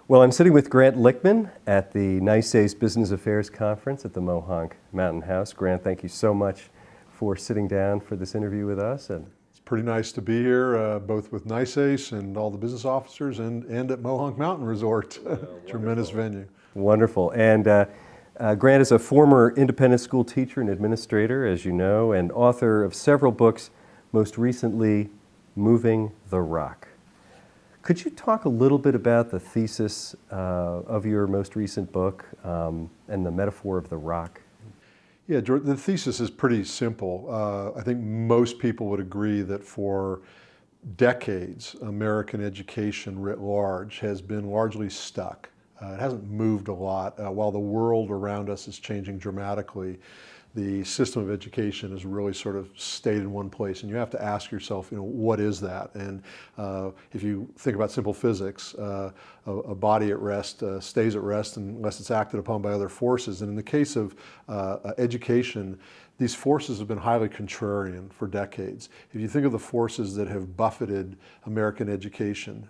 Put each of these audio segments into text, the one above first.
Well, I'm sitting with Grant Lichtman at the NYSAIS Business Affairs Conference at the Mohonk Mountain House. Grant, thank you so much for sitting down for this interview with us. And it's pretty nice to be here, both with NYSAIS and all the business officers and at Mohonk Mountain Resort. Tremendous venue. Wonderful. And Grant is a former independent school teacher and administrator, as you know, and author of several books, most recently, Moving the Rock. Could you talk a little bit about the thesis of your most recent book and the metaphor of the rock? Yeah, the thesis is pretty simple. I think most people would agree that for decades, American education writ large has been largely stuck. It hasn't moved a lot. While the world around us is changing dramatically, the system of education has really sort of stayed in one place, and you have to ask yourself, what is that? And if you think about simple physics, a body at rest stays at rest unless it's acted upon by other forces. And in the case of education, these forces have been highly contrarian for decades. If you think of the forces that have buffeted American education,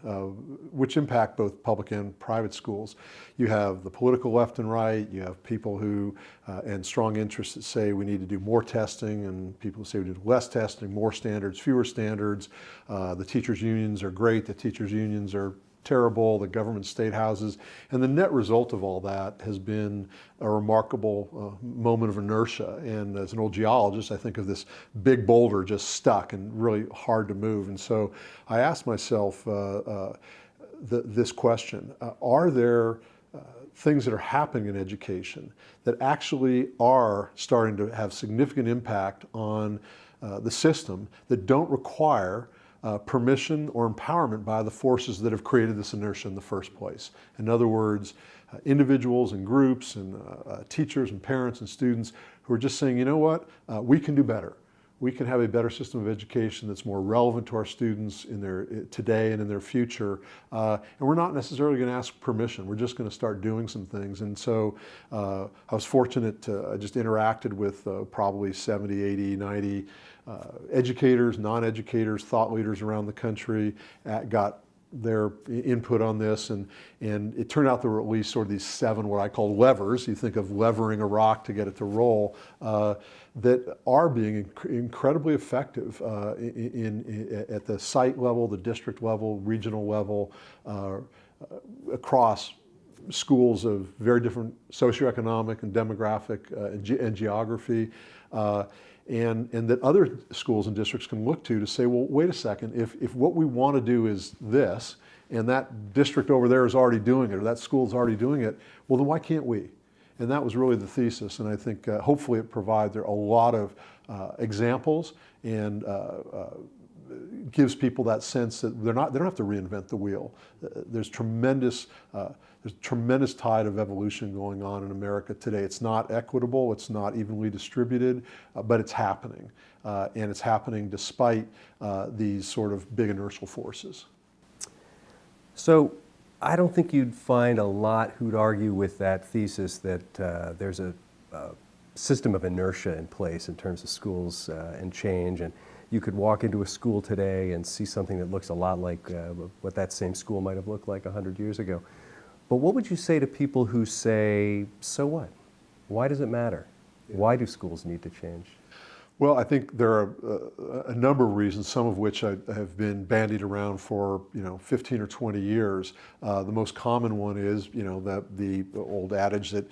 which impact both public and private schools, you have the political left and right, you have people who, and strong interests that say we need to do more testing, and people who say we need less testing, more standards, fewer standards. The teachers' unions are great, the teachers' unions are terrible, the government state houses, and the net result of all that has been a remarkable moment of inertia. And as an old geologist, I think of this big boulder just stuck and really hard to move. And so I asked myself this question: are there things that are happening in education that actually are starting to have significant impact on the system that don't require permission or empowerment by the forces that have created this inertia in the first place? In other words, individuals and groups and teachers and parents and students who are just saying, you know what, we can do better. We can have a better system of education that's more relevant to our students in their today and in their future. And we're not necessarily going to ask permission. We're just going to start doing some things. And so I was fortunate I just interacted with probably 70, 80, 90 educators, non-educators, thought leaders around the country, got their input on this, and it turned out there were at least sort of these 7 what I call levers. You think of levering a rock to get it to roll, that are being incredibly effective at the site level, the district level, regional level, across schools of very different socioeconomic and demographic and geography. And that other schools and districts can look to say, well, wait a second, if what we want to do is this, and that district over there is already doing it, or that school is already doing it, well, then why can't we? And that was really the thesis, and I think hopefully it provides a lot of examples and gives people that sense that they don't have to reinvent the wheel. There's tremendous tide of evolution going on in America today. It's not equitable, it's not evenly distributed, but it's happening. And it's happening despite these sort of big inertial forces. So I don't think you'd find a lot who'd argue with that thesis that there's a system of inertia in place in terms of schools and change. And you could walk into a school today and see something that looks a lot like what that same school might have looked like 100 years ago. But what would you say to people who say, so what? Why does it matter? Why do schools need to change? Well, I think there are a number of reasons, some of which have been bandied around for 15 or 20 years. The most common one is that the old adage that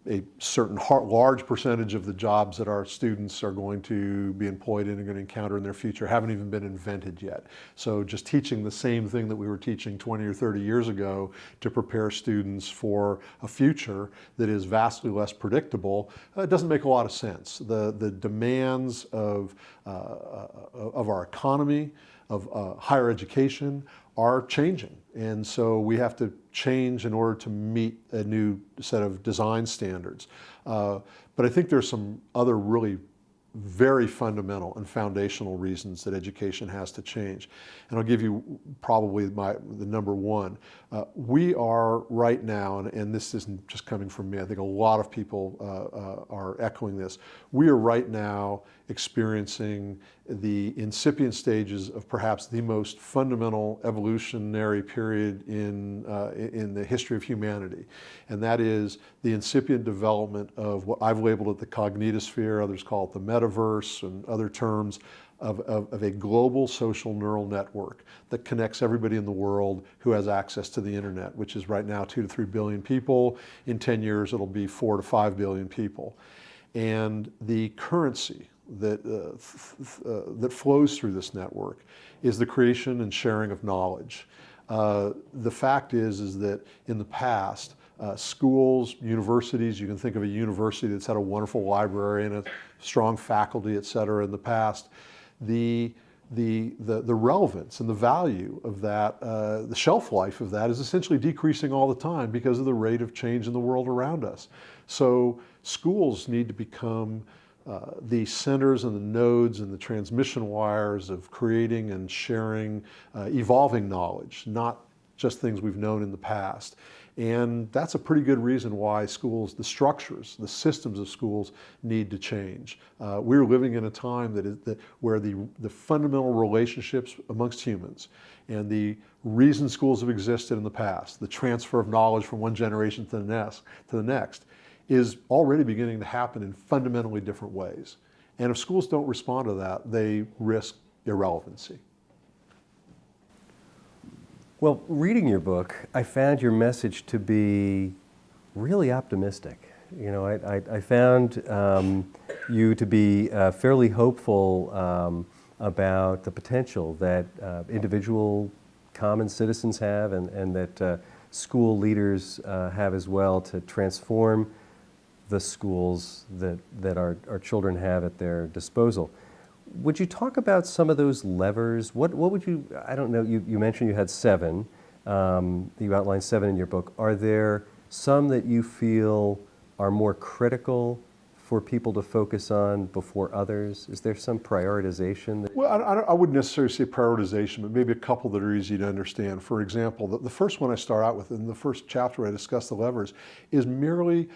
a certain large percentage of the jobs that our students are going to be employed in and going to encounter in their future haven't even been invented yet. So just teaching the same thing that we were teaching 20 or 30 years ago to prepare students for a future that is vastly less predictable doesn't make a lot of sense. The demands of our economy, of higher education, are changing. And so we have to change in order to meet a new set of design standards. But I think there's some other really very fundamental and foundational reasons that education has to change. And I'll give you probably the number one. We are right now, and this isn't just coming from me, I think a lot of people are echoing this. We are right now experiencing the incipient stages of perhaps the most fundamental evolutionary period in the history of humanity. And that is the incipient development of what I've labeled it the cognitosphere, others call it the metaverse, and other terms of a global social neural network that connects everybody in the world who has access to the internet, which is right now 2 to 3 billion people. In 10 years, it'll be 4 to 5 billion people. And the currency that flows through this network is the creation and sharing of knowledge. The fact is that in the past, schools, universities, you can think of a university that's had a wonderful library and a strong faculty, et cetera, in the past. The relevance and the value of that, the shelf life of that is essentially decreasing all the time because of the rate of change in the world around us. So schools need to become the centers and the nodes and the transmission wires of creating and sharing evolving knowledge, not just things we've known in the past. And that's a pretty good reason why schools, the structures, the systems of schools need to change. We're living in a time where the fundamental relationships amongst humans and the reason schools have existed in the past, the transfer of knowledge from one generation to the next, is already beginning to happen in fundamentally different ways. And if schools don't respond to that, they risk irrelevancy. Well, reading your book, I found your message to be really optimistic. You know, I found you to be fairly hopeful about the potential that individual common citizens have and that school leaders have as well to transform the schools that our children have at their disposal. Would you talk about some of those levers? What would you, I don't know, you mentioned you had 7, you outlined 7 in your book. Are there some that you feel are more critical for people to focus on before others? Is there some prioritization? Well, I wouldn't necessarily say prioritization, but maybe a couple that are easy to understand. For example, the first one I start out with, in the first chapter I discuss the levers, is merely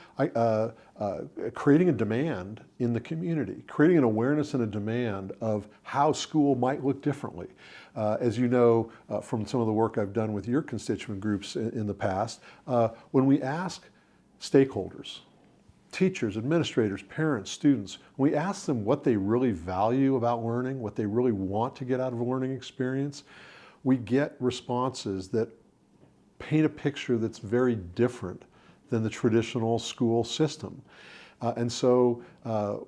creating a demand in the community, creating an awareness and a demand of how school might look differently. As you know from some of the work I've done with your constituent groups in the past, when we ask stakeholders, teachers, administrators, parents, students, when we ask them what they really value about learning, what they really want to get out of a learning experience, we get responses that paint a picture that's very different than the traditional school system. And so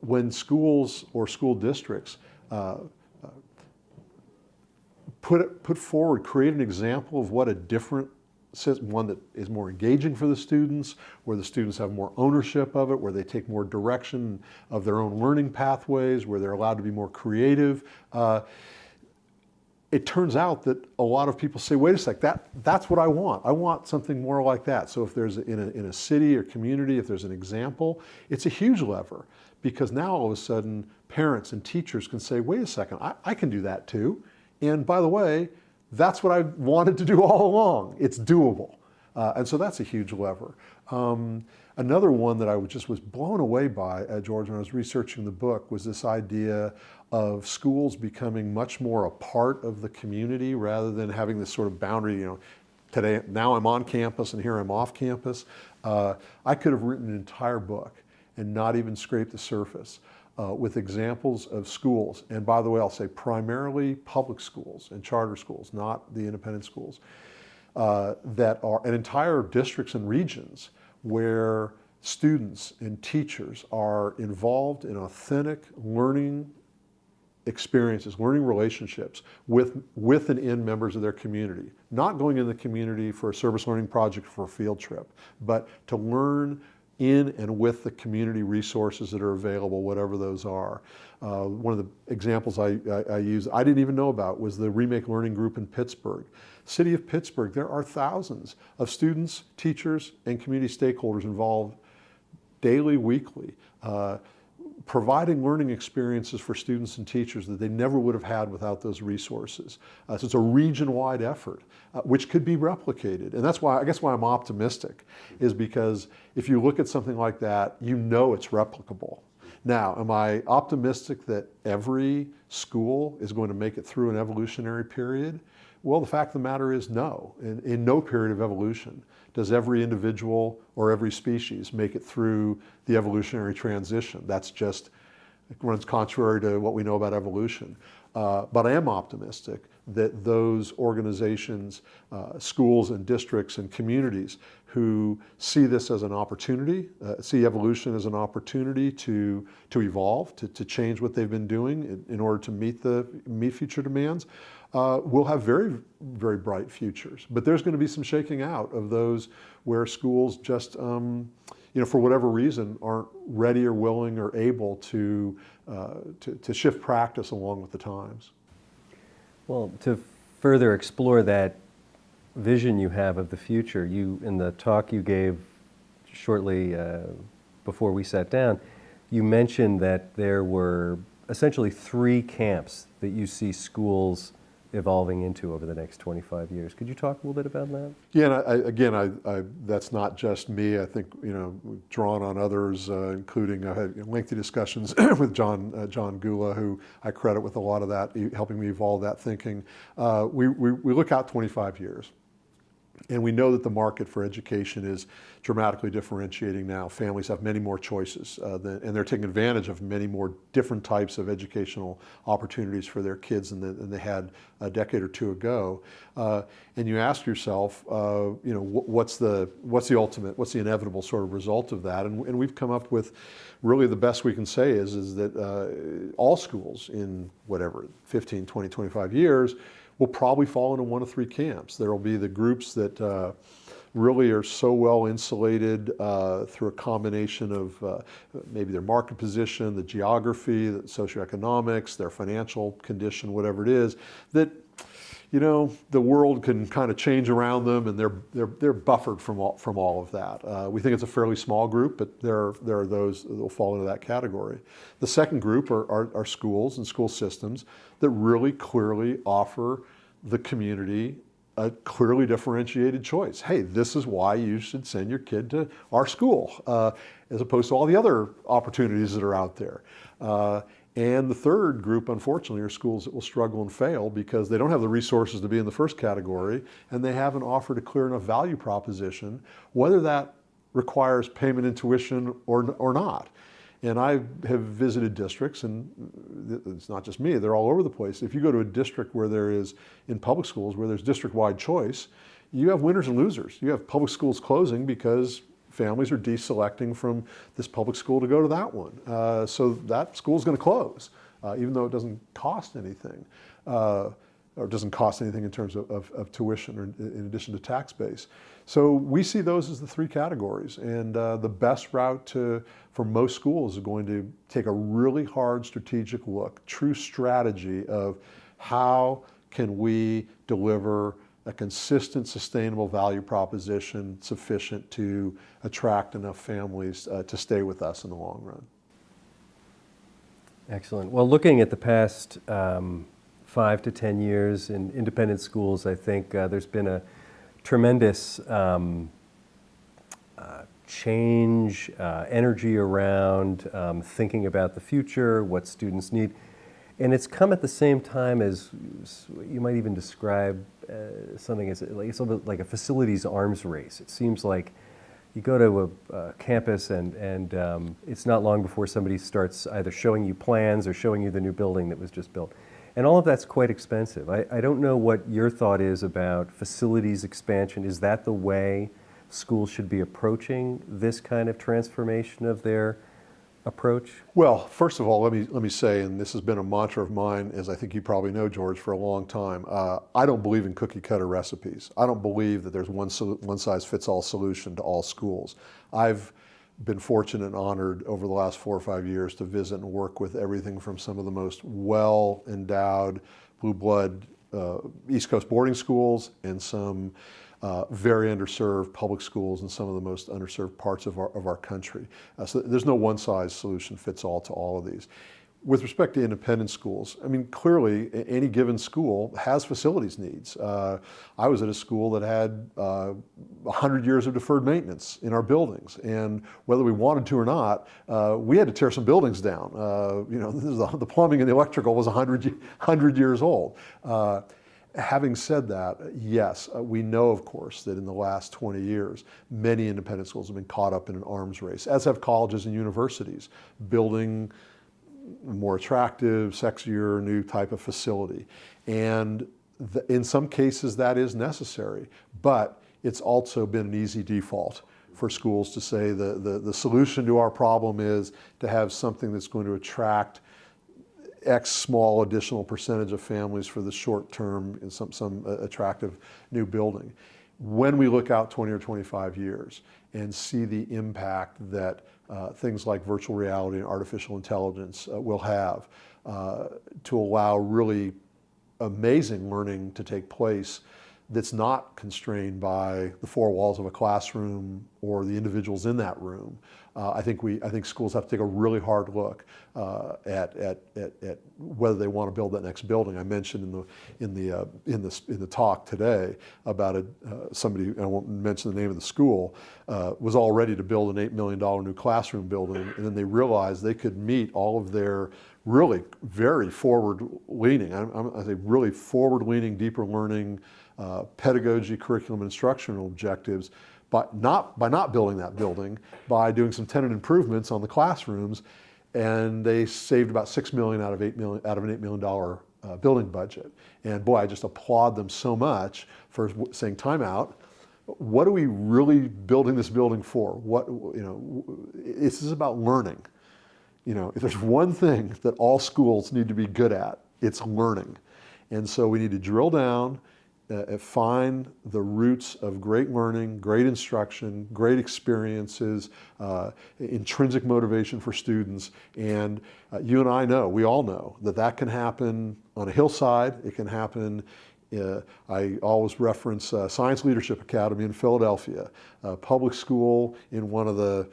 when schools or school districts put forward, create an example of what a different one that is more engaging for the students, where the students have more ownership of it, where they take more direction of their own learning pathways, where they're allowed to be more creative. It turns out that a lot of people say, wait a sec, that's what I want. I want something more like that. So if there's in a city or community, if there's an example, it's a huge lever, because now all of a sudden parents and teachers can say, wait a second, I can do that too. And by the way, that's what I wanted to do all along. It's doable. And so that's a huge lever. Another one that I just was blown away by, George, when I was researching the book, was this idea of schools becoming much more a part of the community rather than having this sort of boundary, you know, now I'm on campus and here I'm off campus. I could have written an entire book and not even scraped the surface with examples of schools, and by the way, I'll say primarily public schools and charter schools, not the independent schools, that are, and entire districts and regions where students and teachers are involved in authentic learning experiences, learning relationships with and in members of their community. Not going in the community for a service learning project or for a field trip, but to learn in and with the community resources that are available, whatever those are. One of the examples I used, I didn't even know about, was the Remake Learning Group in Pittsburgh. City of Pittsburgh, there are thousands of students, teachers, and community stakeholders involved daily, weekly, providing learning experiences for students and teachers that they never would have had without those resources. So it's a region-wide effort, which could be replicated. And that's why, I guess why I'm optimistic, is because if you look at something like that, you know it's replicable. Now, am I optimistic that every school is going to make it through an evolutionary period? Well, the fact of the matter is no. In no period of evolution does every individual or every species make it through the evolutionary transition. That's just, it runs contrary to what we know about evolution. But I am optimistic that those organizations, schools and districts and communities who see this as an opportunity, see evolution as an opportunity to evolve, to change what they've been doing in order to meet future demands, will have very, very bright futures. But there's going to be some shaking out of those where schools just, for whatever reason, aren't ready or willing or able to shift practice along with the times. Well, to further explore that vision you have of the future, in the talk you gave shortly before we sat down, you mentioned that there were essentially 3 camps that you see schools evolving into over the next 25 years. Could you talk a little bit about that? Yeah, and that's not just me. I think, we've drawn on others, including I had lengthy discussions with John Gula, who I credit with a lot of that, helping me evolve that thinking. We look out 25 years. And we know that the market for education is dramatically differentiating now. Families have many more choices, and they're taking advantage of many more different types of educational opportunities for their kids than they had a decade or two ago. And you ask yourself, what's the inevitable sort of result of that? And we've come up with, really the best we can say is that all schools in whatever, 15, 20, 25 years, will probably fall into one of 3 camps. There will be the groups that really are so well insulated through a combination of maybe their market position, the geography, the socioeconomics, their financial condition, whatever it is, that the world can kind of change around them, and they're buffered from all of that. We think it's a fairly small group, but there are those that will fall into that category. The second group are schools and school systems that really clearly offer the community a clearly differentiated choice. Hey, this is why you should send your kid to our school, as opposed to all the other opportunities that are out there. And the third group, unfortunately, are schools that will struggle and fail because they don't have the resources to be in the first category, and they haven't offered a clear enough value proposition, whether that requires payment in tuition or not. And I have visited districts, and it's not just me, they're all over the place. If you go to a district where there is, in public schools, where there's district-wide choice, you have winners and losers. You have public schools closing because families are deselecting from this public school to go to that one. So that school is going to close, even though it doesn't cost anything, or doesn't cost anything in terms of tuition or in addition to tax base. So we see those as the 3 categories. And the best route for most schools is going to take a really hard strategic look, true strategy of how can we deliver a consistent, sustainable value proposition sufficient to attract enough families to stay with us in the long run. Excellent. Well, looking at the past 5 to 10 years in independent schools, I think there's been a tremendous change, energy around thinking about the future, what students need. And it's come at the same time as, you might even describe something as it's a little bit like a facilities arms race. It seems like you go to a campus and it's not long before somebody starts either showing you plans or showing you the new building that was just built. And all of that's quite expensive. I don't know what your thought is about facilities expansion. Is that the way schools should be approaching this kind of transformation of their approach? Well, first of all, let me say, and this has been a mantra of mine, as I think you probably know, George, for a long time. I don't believe in cookie cutter recipes. I don't believe that there's one size fits all solution to all schools. I've been fortunate and honored over the last 4 or 5 years to visit and work with everything from some of the most well-endowed, blue blood East Coast boarding schools and some very underserved public schools in some of the most underserved parts of our country. So there's no one size solution fits all to all of these. With respect to independent schools, I mean, clearly any given school has facilities needs. I was at a school that had 100 years of deferred maintenance in our buildings, and whether we wanted to or not, we had to tear some buildings down. You know, the plumbing and the electrical was 100 years old. Having said that, yes, we know, of course, that in the last 20 years, many independent schools have been caught up in an arms race, as have colleges and universities, building more attractive, sexier, new type of facility. And in some cases that is necessary, but it's also been an easy default for schools to say the solution to our problem is to have something that's going to attract X small additional percentage of families for the short term in some attractive new building. When we look out 20 or 25 years and see the impact that things like virtual reality and artificial intelligence will have to allow really amazing learning to take place that's not constrained by the four walls of a classroom or the individuals in that room. I think schools have to take a really hard look at whether they want to build that next building. I mentioned in the talk today about somebody, I won't mention the name of the school, was all ready to build an $8 million new classroom building, and then they realized they could meet all of their really very forward-leaning, I say really forward-leaning, deeper learning, pedagogy, curriculum, and instructional objectives by not building that building, by doing some tenant improvements on the classrooms, and they saved about $6 million out of an $8 million building budget. And boy, I just applaud them so much for saying, time out. What are we really building this building for? What, you know, this is about learning. You know, if there's one thing that all schools need to be good at, it's learning. And so we need to drill down, find the roots of great learning, great instruction, great experiences, intrinsic motivation for students. And you and I know, we all know, that can happen on a hillside. It can happen, I always reference Science Leadership Academy in Philadelphia, a public school in one of the,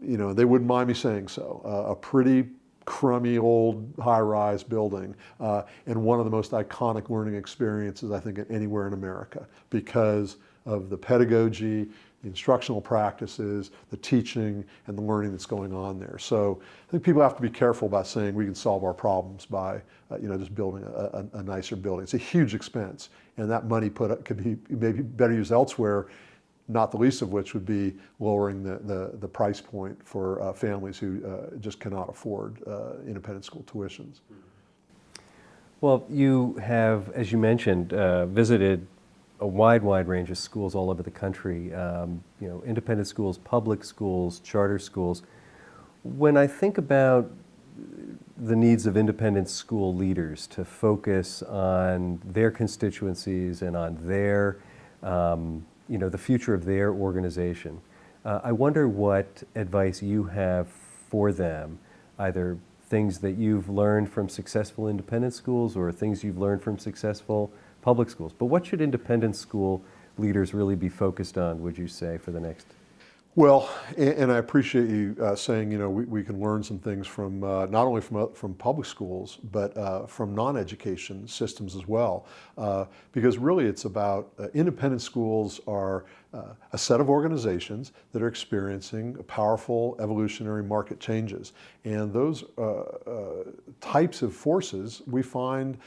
you know, they wouldn't mind me saying so, a pretty crummy old high-rise building, and one of the most iconic learning experiences I think anywhere in America because of the pedagogy, the instructional practices, the teaching, and the learning that's going on there. So I think people have to be careful about saying we can solve our problems by you know, just building a nicer building. It's a huge expense, and that money could be maybe better used elsewhere, not the least of which would be lowering the price point for families who just cannot afford independent school tuitions. Well, you have, as you mentioned, visited a wide range of schools all over the country, you know, independent schools, public schools, charter schools. When I think about the needs of independent school leaders to focus on their constituencies and on their you know, the future of their organization. I wonder what advice you have for them, either things that you've learned from successful independent schools or things you've learned from successful public schools. But what should independent school leaders really be focused on, would you say, for the next? Well, and I appreciate you saying, you know, we can learn some things from not only from public schools, but from non-education systems as well. Because really it's about independent schools are a set of organizations that are experiencing powerful evolutionary market changes. And those types of forces we find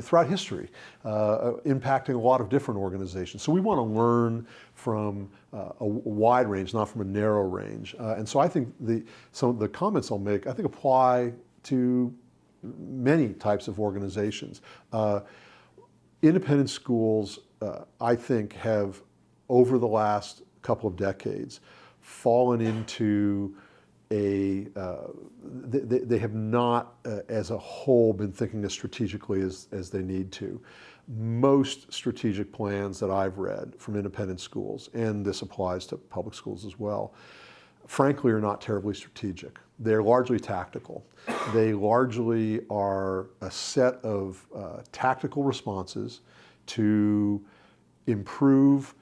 throughout history, impacting a lot of different organizations. So we want to learn from a wide range, not from a narrow range. And so I think some of the comments I'll make, I think apply to many types of organizations. Independent schools, I think, have, over the last couple of decades, fallen into they have not, as a whole, been thinking as strategically as they need to. Most strategic plans that I've read from independent schools, and this applies to public schools as well, frankly are not terribly strategic. They're largely tactical. They largely are a set of tactical responses to improve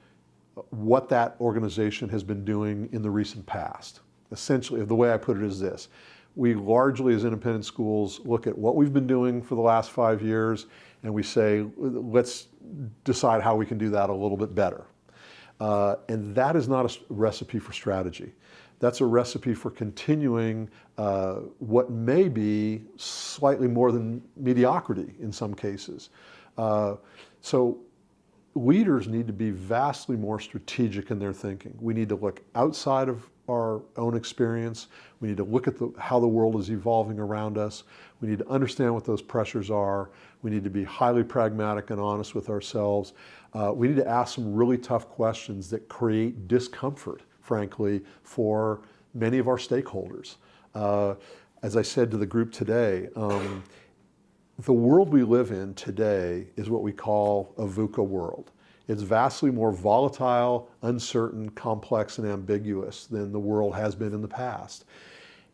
what that organization has been doing in the recent past. Essentially, the way I put it is this. We largely, as independent schools, look at what we've been doing for the last 5 years, and we say, let's decide how we can do that a little bit better. And that is not a recipe for strategy. That's a recipe for continuing what may be slightly more than mediocrity in some cases. So leaders need to be vastly more strategic in their thinking. We need to look outside of our own experience. We need to look at how the world is evolving around us. We need to understand what those pressures are. We need to be highly pragmatic and honest with ourselves. We need to ask some really tough questions that create discomfort, frankly, for many of our stakeholders. As I said to the group today, the world we live in today is what we call a VUCA world. It's vastly more volatile, uncertain, complex, and ambiguous than the world has been in the past.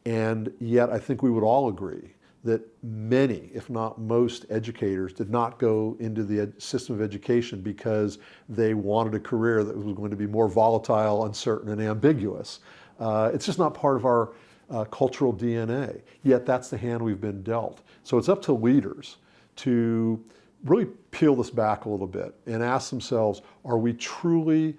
And yet I think we would all agree that many, if not most, educators did not go into the system of education because they wanted a career that was going to be more volatile, uncertain, and ambiguous. It's just not part of our cultural DNA. Yet that's the hand we've been dealt. So it's up to leaders to really peel this back a little bit and ask themselves, are we truly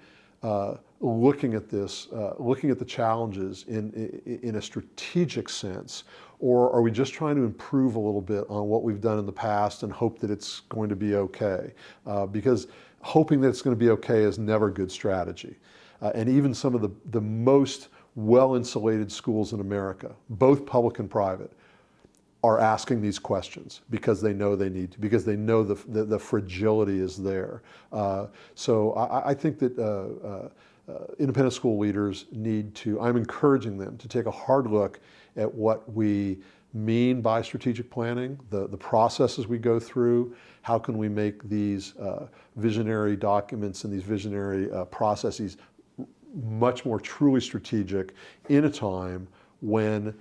looking at this, looking at the challenges in a strategic sense, or are we just trying to improve a little bit on what we've done in the past and hope that it's going to be okay? Because hoping that it's going to be okay is never good strategy. And even some of the most well-insulated schools in America, both public and private, are asking these questions because they know they need to, because they know the fragility is there. So I think that independent school leaders need to, I'm encouraging them to take a hard look at what we mean by strategic planning, the processes we go through, how can we make these visionary documents and these visionary processes much more truly strategic in a time when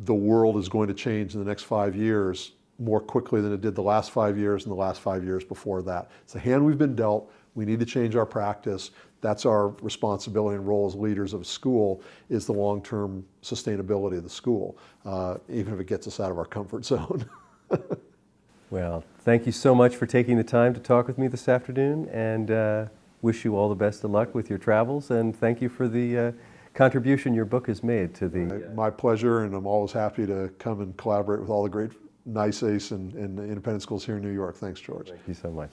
the world is going to change in the next 5 years more quickly than it did the last 5 years and the last 5 years before that. It's the hand we've been dealt. We need to change our practice. That's our responsibility and role as leaders of a school, is the long-term sustainability of the school, even if it gets us out of our comfort zone. Well, thank you so much for taking the time to talk with me this afternoon, and wish you all the best of luck with your travels, and thank you for the contribution your book has made to the... My pleasure, and I'm always happy to come and collaborate with all the great NYSAIS and independent schools here in New York. Thanks, George. Thank you so much.